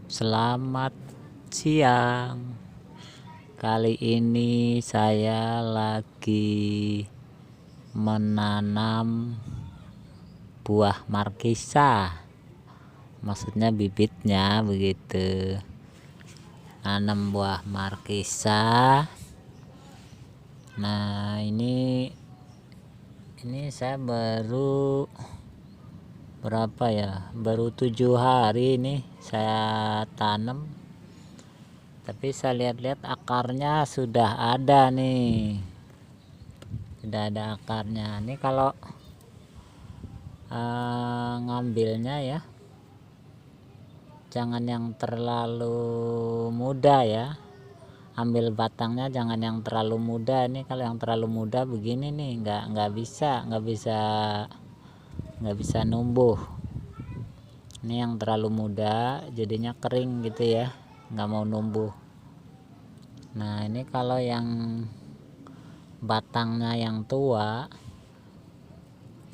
Selamat siang. Kali ini saya lagi menanam buah markisa. Maksudnya bibitnya begitu. Nanam buah markisa. Nah, ini saya baru berapa ya? Baru 7 hari ini saya tanam. Tapi saya lihat-lihat akarnya sudah ada nih, sudah ada akarnya. Ini kalau ngambilnya ya, jangan yang terlalu muda ya. Ambil batangnya jangan yang terlalu muda. Ini kalau yang terlalu muda begini nih, nggak bisa numbuh. Ini yang terlalu muda, jadinya kering gitu ya, nggak mau numbuh. Nah, ini kalau yang batangnya yang tua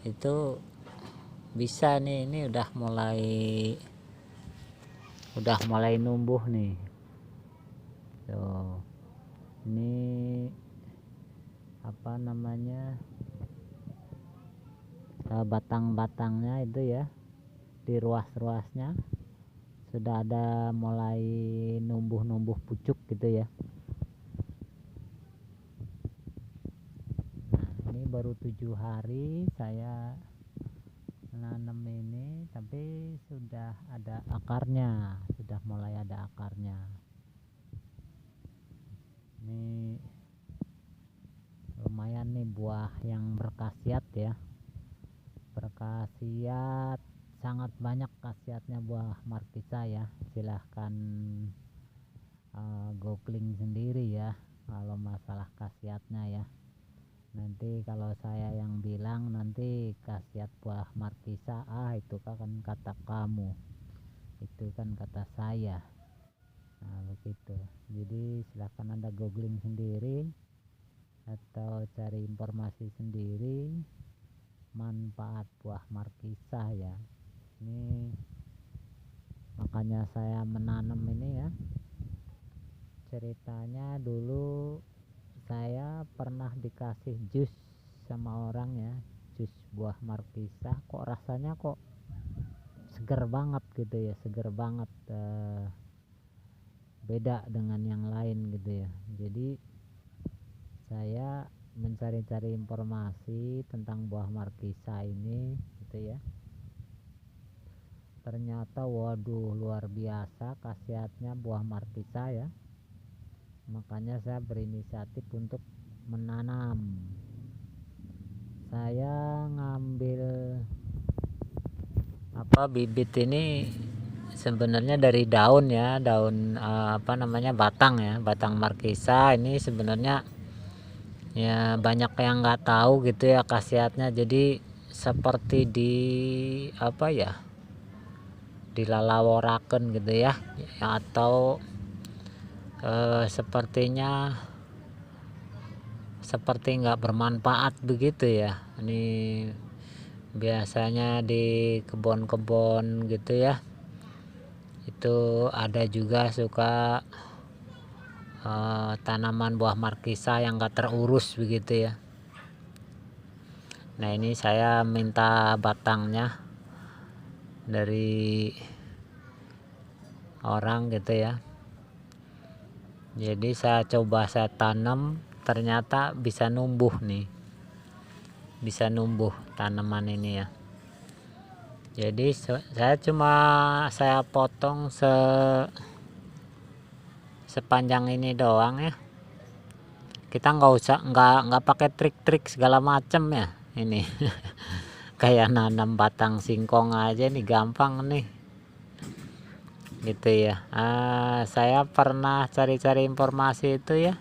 itu bisa nih, ini udah mulai numbuh nih. Tuh, ini apa namanya, batang-batangnya itu ya, di ruas-ruasnya sudah ada mulai numbuh pucuk gitu ya. Nah, ini baru 7 hari saya nanam ini, tapi sudah ada akarnya, sudah mulai ada akarnya. Ini lumayan nih buah yang berkhasiat ya, berkhasiat, sangat banyak khasiatnya buah markisa ya. Silahkan googling sendiri ya kalau masalah khasiatnya ya. Nanti kalau saya yang bilang nanti khasiat buah markisa, itu kan kata kamu, itu kan kata saya. Nah, begitu. Jadi silahkan Anda googling sendiri atau cari informasi sendiri manfaat buah markisa ya. Ini makanya saya menanam ini ya. Ceritanya dulu saya pernah dikasih jus sama orang ya, jus buah markisa. Kok rasanya kok seger banget gitu ya, seger banget, beda dengan yang lain gitu ya. Jadi saya mencari-cari informasi tentang buah markisa ini gitu ya. Ternyata waduh, luar biasa khasiatnya buah markisa ya. Makanya saya berinisiatif untuk menanam. Saya ngambil bibit ini sebenarnya dari daun ya, daun batang ya, batang markisa. Ini sebenarnya ya banyak yang nggak tahu gitu ya khasiatnya. Jadi seperti dilalaworaken gitu ya, atau seperti nggak bermanfaat begitu ya. Ini biasanya di kebun-kebun gitu ya, itu ada juga suka tanaman buah markisa yang gak terurus begitu ya. Nah, ini saya minta batangnya dari orang gitu ya. Jadi saya tanam, ternyata bisa numbuh nih, bisa numbuh tanaman ini ya. Jadi saya potong sepanjang ini doang ya. Kita nggak pakai trik-trik segala macem ya ini. Kayak nanam batang singkong aja nih, gampang nih gitu ya. Saya pernah cari-cari informasi itu ya,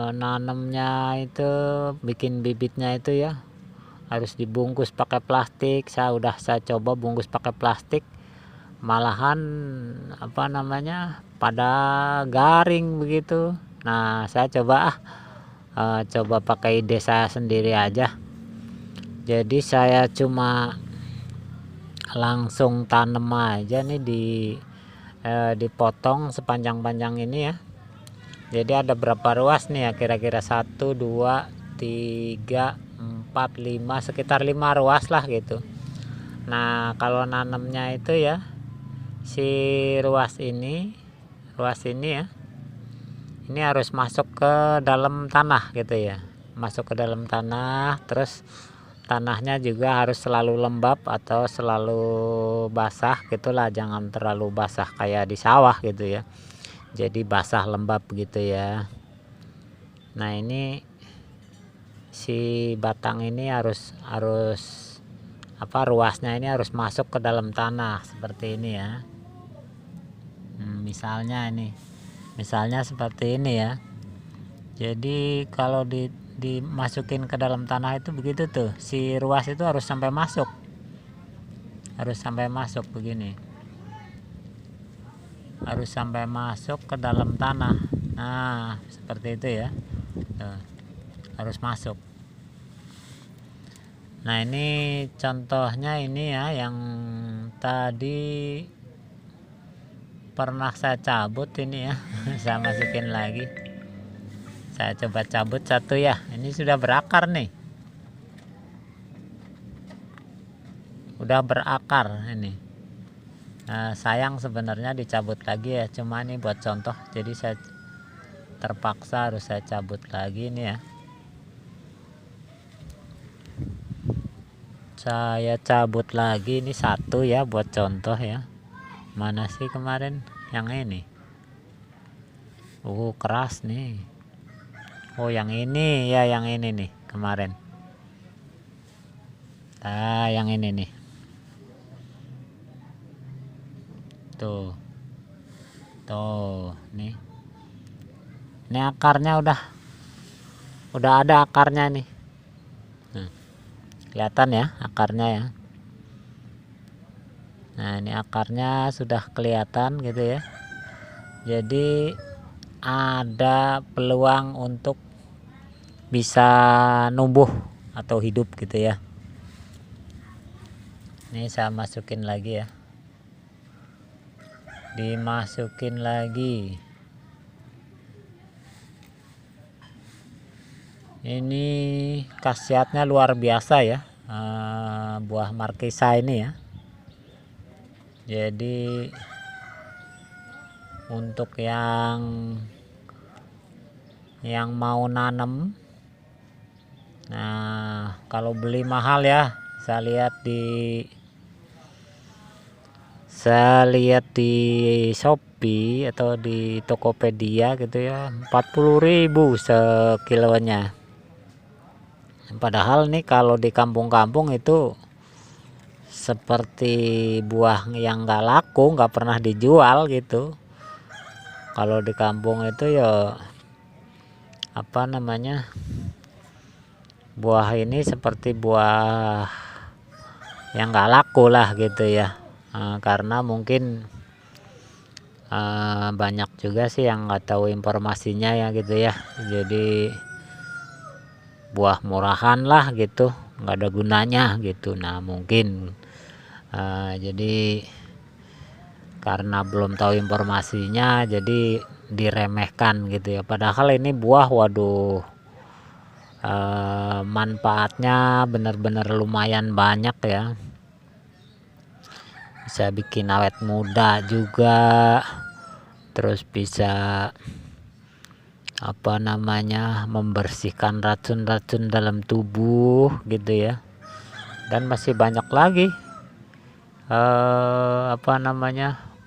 nanamnya itu, bikin bibitnya itu ya harus dibungkus pakai plastik. Saya coba bungkus pakai plastik, malahan pada garing begitu. Nah, saya coba pakai ide saya sendiri aja. Jadi saya cuma langsung tanam aja nih dipotong sepanjang-panjang ini ya. Jadi ada berapa ruas nih ya, kira-kira 1 2 3 4 5, sekitar 5 ruas lah gitu. Nah kalau nanamnya itu ya, si ruas ini ya, ini harus masuk ke dalam tanah gitu ya, masuk ke dalam tanah. Terus tanahnya juga harus selalu lembab atau selalu basah gitulah, jangan terlalu basah kayak di sawah gitu ya, jadi basah lembab gitu ya. Nah ini si batang ini harus ruasnya ini harus masuk ke dalam tanah seperti ini ya. Misalnya seperti ini ya. Jadi kalau dimasukin ke dalam tanah itu begitu tuh, si ruas itu harus sampai masuk begini, harus sampai masuk ke dalam tanah. Nah seperti itu ya. Tuh, harus masuk. Nah ini contohnya ini ya, yang tadi pernah saya cabut ini ya. Saya masukin lagi, saya coba cabut satu ya. Ini sudah berakar nih, udah berakar ini. Nah, sayang sebenarnya dicabut lagi ya, cuma ini buat contoh, jadi saya terpaksa harus saya cabut lagi nih ya. Saya cabut lagi ini satu ya buat contoh ya. Mana sih kemarin yang ini? Keras nih. Oh yang ini ya, yang ini nih kemarin. Nah yang ini nih. Tuh nih. Ini akarnya udah ada akarnya nih. Nah, kelihatan ya akarnya ya. Nah ini akarnya sudah kelihatan gitu ya. Jadi ada peluang untuk bisa numbuh atau hidup gitu ya. Ini saya masukin lagi ya, dimasukin lagi. Ini khasiatnya luar biasa ya, buah markisa ini ya. Jadi untuk yang mau nanam, nah kalau beli mahal ya, saya lihat di Shopee atau di Tokopedia gitu ya, 40.000 sekilonya. Padahal nih kalau di kampung-kampung itu seperti buah yang nggak laku, nggak pernah dijual gitu. Kalau di kampung itu ya buah ini seperti buah yang nggak laku lah gitu ya. Karena mungkin banyak juga sih yang nggak tahu informasinya ya gitu ya. Jadi buah murahan lah gitu, nggak ada gunanya gitu. Nah mungkin jadi karena belum tahu informasinya jadi diremehkan gitu ya. Padahal ini buah, waduh, manfaatnya benar-benar lumayan banyak ya. Bisa bikin awet muda juga, terus bisa membersihkan racun-racun dalam tubuh gitu ya. Dan masih banyak lagi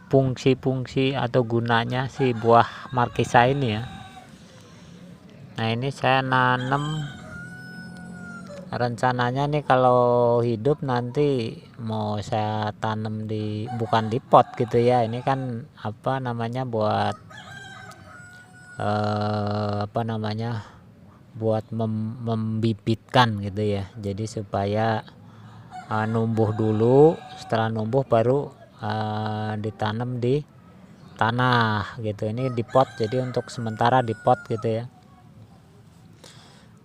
fungsi-fungsi atau gunanya si buah markisa ini ya. Nah ini saya nanam, rencananya nih kalau hidup nanti mau saya tanam bukan di pot gitu ya. Ini kan buat buat membibitkan gitu ya. Jadi supaya numbuh dulu, setelah numbuh baru ditanam di tanah gitu. Ini di pot, jadi untuk sementara di pot gitu ya.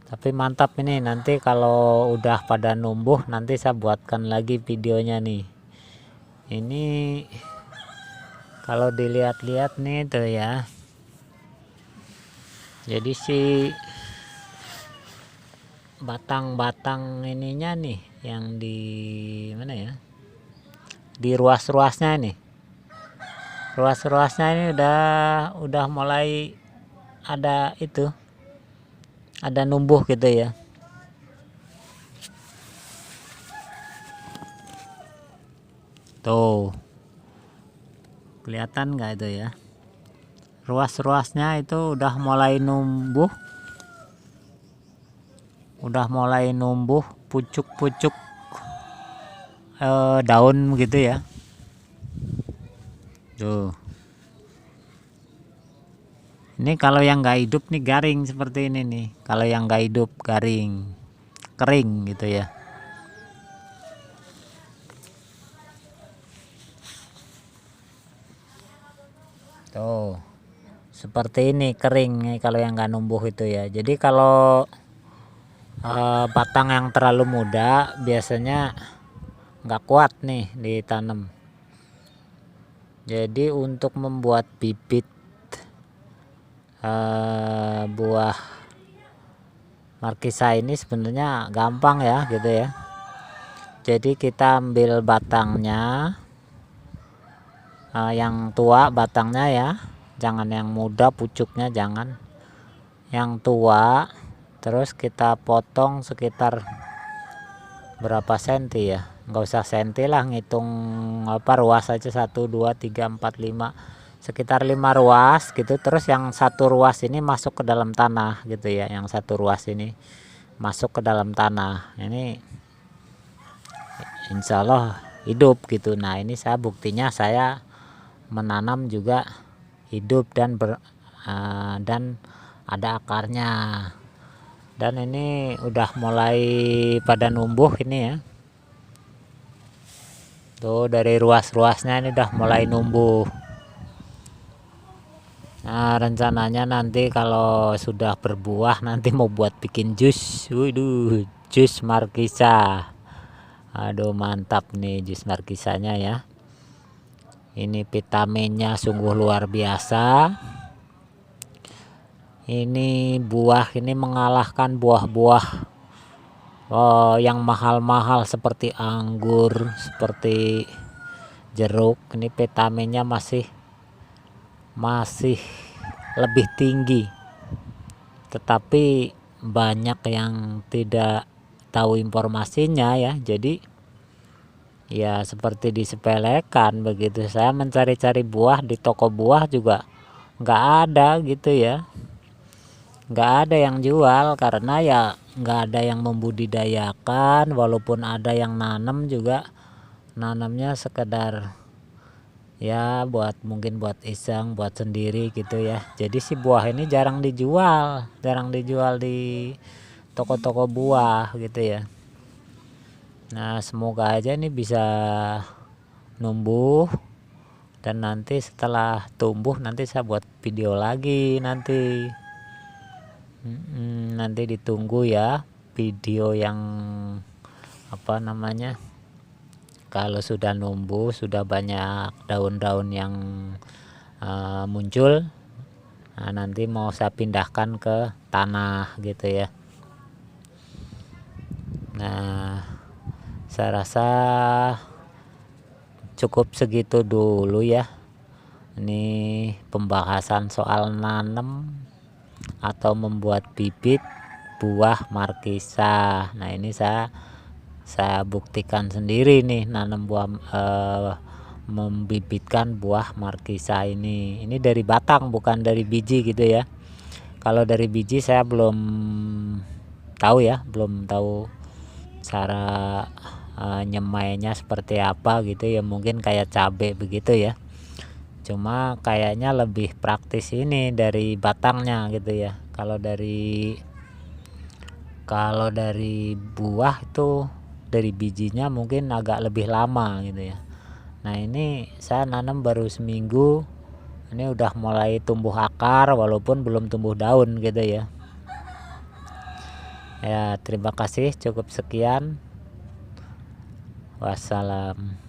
Tapi mantap ini, nanti kalau udah pada numbuh nanti saya buatkan lagi videonya nih. Ini kalau dilihat-lihat nih tuh ya, jadi si batang-batang ininya nih yang di mana ya, di ruas-ruasnya nih, ruas-ruasnya ini udah mulai ada itu, ada numbuh gitu ya. Tuh kelihatan nggak itu ya, ruas-ruasnya itu udah mulai numbuh, pucuk-pucuk daun gitu ya. Tuh, ini kalau yang nggak hidup nih garing seperti ini nih, kalau yang nggak hidup garing, kering gitu ya. Tuh seperti ini kering nih kalau yang nggak numbuh itu ya. Jadi kalau batang yang terlalu muda biasanya nggak kuat nih ditanam. Jadi untuk membuat bibit buah markisa ini sebenarnya gampang ya gitu ya. Jadi kita ambil batangnya, yang tua batangnya ya, jangan yang muda pucuknya, jangan yang tua. Terus kita potong sekitar berapa senti ya, nggak usah senti lah, ngitung ruas aja, 1 2 3 4 5, sekitar 5 ruas gitu. Terus yang satu ruas ini masuk ke dalam tanah gitu ya, yang satu ruas ini masuk ke dalam tanah, ini insya Allah hidup gitu. Nah ini saya buktinya saya menanam juga hidup dan ada akarnya, dan ini udah mulai pada numbuh ini ya. Tuh dari ruas-ruasnya ini udah mulai numbuh. Nah rencananya nanti kalau sudah berbuah nanti mau buat bikin jus. Waduh, jus markisa. Aduh mantap nih jus markisanya ya. Ini vitaminnya sungguh luar biasa. Ini buah ini mengalahkan buah-buah yang mahal-mahal seperti anggur, seperti jeruk. Ini vitaminnya masih lebih tinggi, tetapi banyak yang tidak tahu informasinya ya. Jadi ya seperti disepelekan begitu. Saya mencari-cari buah di toko buah juga nggak ada gitu ya, nggak ada yang jual karena ya nggak ada yang membudidayakan. Walaupun ada yang nanam juga nanamnya sekedar ya mungkin buat iseng, buat sendiri gitu ya. Jadi si buah ini jarang dijual di toko-toko buah gitu ya. Nah semoga aja ini bisa numbuh, dan nanti setelah tumbuh nanti saya buat video lagi nanti. Nanti ditunggu ya video yang kalau sudah numbuh, sudah banyak daun-daun yang muncul. Nah nanti mau saya pindahkan ke tanah gitu ya. Nah saya rasa cukup segitu dulu ya, ini pembahasan soal nanam atau membuat bibit buah markisa. Nah ini saya buktikan sendiri nih nanam membibitkan buah markisa ini dari batang bukan dari biji gitu ya. Kalau dari biji saya belum tahu cara nyemainya seperti apa gitu ya, mungkin kayak cabai begitu ya. Cuma kayaknya lebih praktis ini dari batangnya gitu ya. Kalau dari buah itu dari bijinya mungkin agak lebih lama gitu ya. Nah ini saya nanam baru seminggu, ini udah mulai tumbuh akar walaupun belum tumbuh daun gitu ya. Ya terima kasih, cukup sekian, wassalam.